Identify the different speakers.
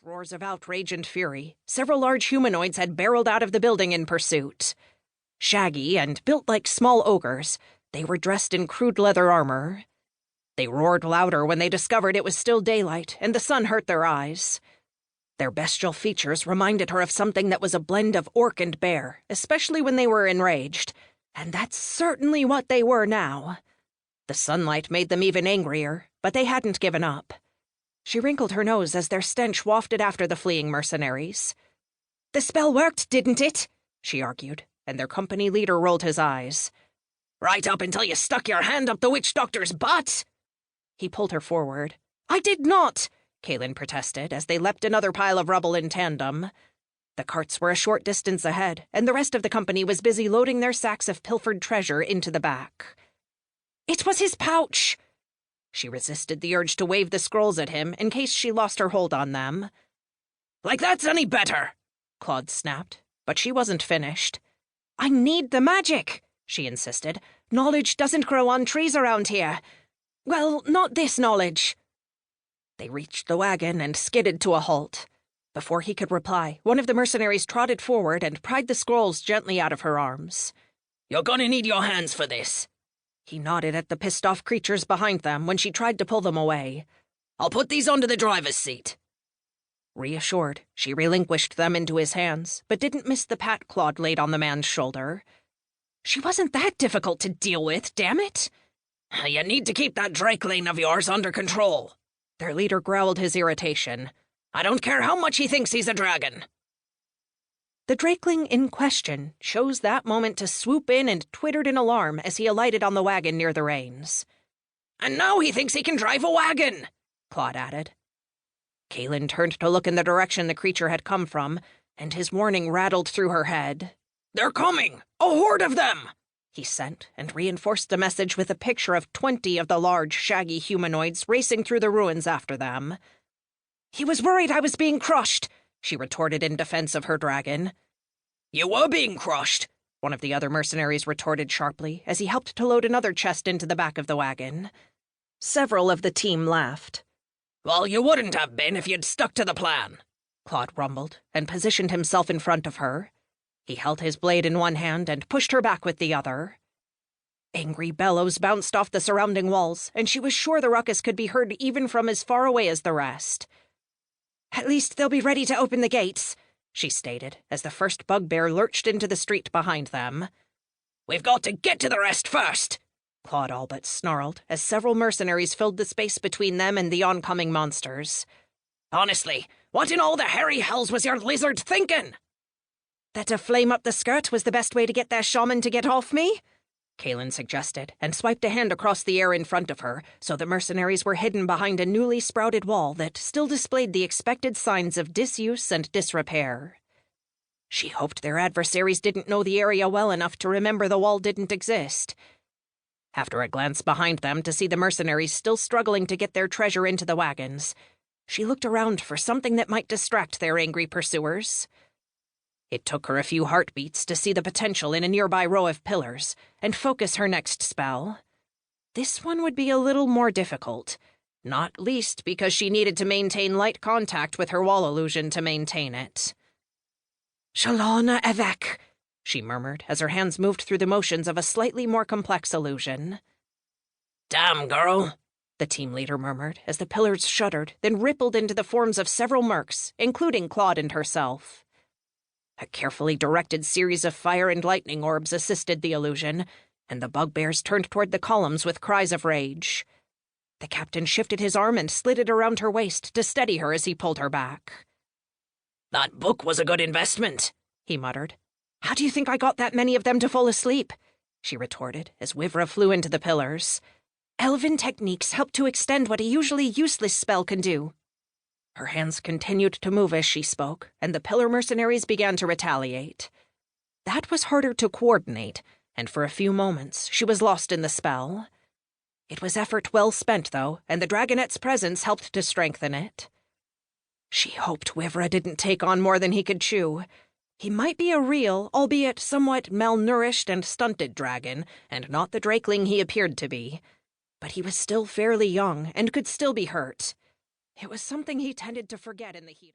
Speaker 1: roars of outrage and fury, several large humanoids had barreled out of the building in pursuit. Shaggy and built like small ogres, they were dressed in crude leather armor. They roared louder when they discovered it was still daylight and the sun hurt their eyes. Their bestial features reminded her of something that was a blend of orc and bear, especially when they were enraged, and that's certainly what they were now. The sunlight made them even angrier, but they hadn't given up. She wrinkled her nose as their stench wafted after the fleeing mercenaries. "The spell worked, didn't it?" she argued, and their company leader rolled his eyes. "Right up until you stuck your hand up the witch doctor's butt!" He pulled her forward. "I did not!" Kaylin protested as they leapt another pile of rubble in tandem. The carts were a short distance ahead, and the rest of the company was busy loading their sacks of pilfered treasure into the back. "It was his pouch!" She resisted the urge to wave the scrolls at him in case she lost her hold on them. "Like that's any better!" Claude snapped, but she wasn't finished. "I need the magic!" she insisted. "Knowledge doesn't grow on trees around here. Well, not this knowledge." They reached the wagon and skidded to a halt. Before he could reply, one of the mercenaries trotted forward and pried the scrolls gently out of her arms. "You're gonna need your hands for this." He nodded at the pissed-off creatures behind them when she tried to pull them away. "I'll put these onto the driver's seat." Reassured, she relinquished them into his hands, but didn't miss the pat Claude laid on the man's shoulder. She wasn't that difficult to deal with, damn it! "You need to keep that drakeling of yours under control." Their leader growled his irritation. "I don't care how much he thinks he's a dragon." The drakeling in question chose that moment to swoop in and twittered in alarm as he alighted on the wagon near the reins. "And now he thinks he can drive a wagon," Claude added. Kaylin turned to look in the direction the creature had come from, and his warning rattled through her head. "They're coming! A horde of them!" he sent, and reinforced the message with a picture of 20 of the large, shaggy humanoids racing through the ruins after them. "He was worried I was being crushed," she retorted in defense of her dragon. "You were being crushed," one of the other mercenaries retorted sharply as he helped to load another chest into the back of the wagon. Several of the team laughed. "Well, you wouldn't have been if you'd stuck to the plan," Claude rumbled, and positioned himself in front of her. He held his blade in one hand and pushed her back with the other. Angry bellows bounced off the surrounding walls, and she was sure the ruckus could be heard even from as far away as the rest. "At least they'll be ready to open the gates," she stated, as the first bugbear lurched into the street behind them. "We've got to get to the rest first," Claude all but snarled, as several mercenaries filled the space between them and the oncoming monsters. "Honestly, what in all the hairy hells was your lizard thinking?" "That a flame up the skirt was the best way to get their shaman to get off me?" Kaylin suggested, and swiped a hand across the air in front of her, so the mercenaries were hidden behind a newly sprouted wall that still displayed the expected signs of disuse and disrepair. She hoped their adversaries didn't know the area well enough to remember the wall didn't exist. After a glance behind them to see the mercenaries still struggling to get their treasure into the wagons, she looked around for something that might distract their angry pursuers. It took her a few heartbeats to see the potential in a nearby row of pillars and focus her next spell. This one would be a little more difficult, not least because she needed to maintain light contact with her wall illusion to maintain it. "Shalana Evek," she murmured as her hands moved through the motions of a slightly more complex illusion. "Damn, girl," the team leader murmured as the pillars shuddered, then rippled into the forms of several mercs, including Claude and herself. A carefully directed series of fire and lightning orbs assisted the illusion, and the bugbears turned toward the columns with cries of rage. The captain shifted his arm and slid it around her waist to steady her as he pulled her back. "That book was a good investment," he muttered. "How do you think I got that many of them to fall asleep?" she retorted as Wivra flew into the pillars. "Elven techniques help to extend what a usually useless spell can do." Her hands continued to move as she spoke, and the pillar mercenaries began to retaliate. That was harder to coordinate, and for a few moments she was lost in the spell. It was effort well spent, though, and the dragonette's presence helped to strengthen it. She hoped Wivra didn't take on more than he could chew. He might be a real, albeit somewhat malnourished and stunted dragon, and not the drakeling he appeared to be. But he was still fairly young and could still be hurt. It was something he tended to forget in the heat.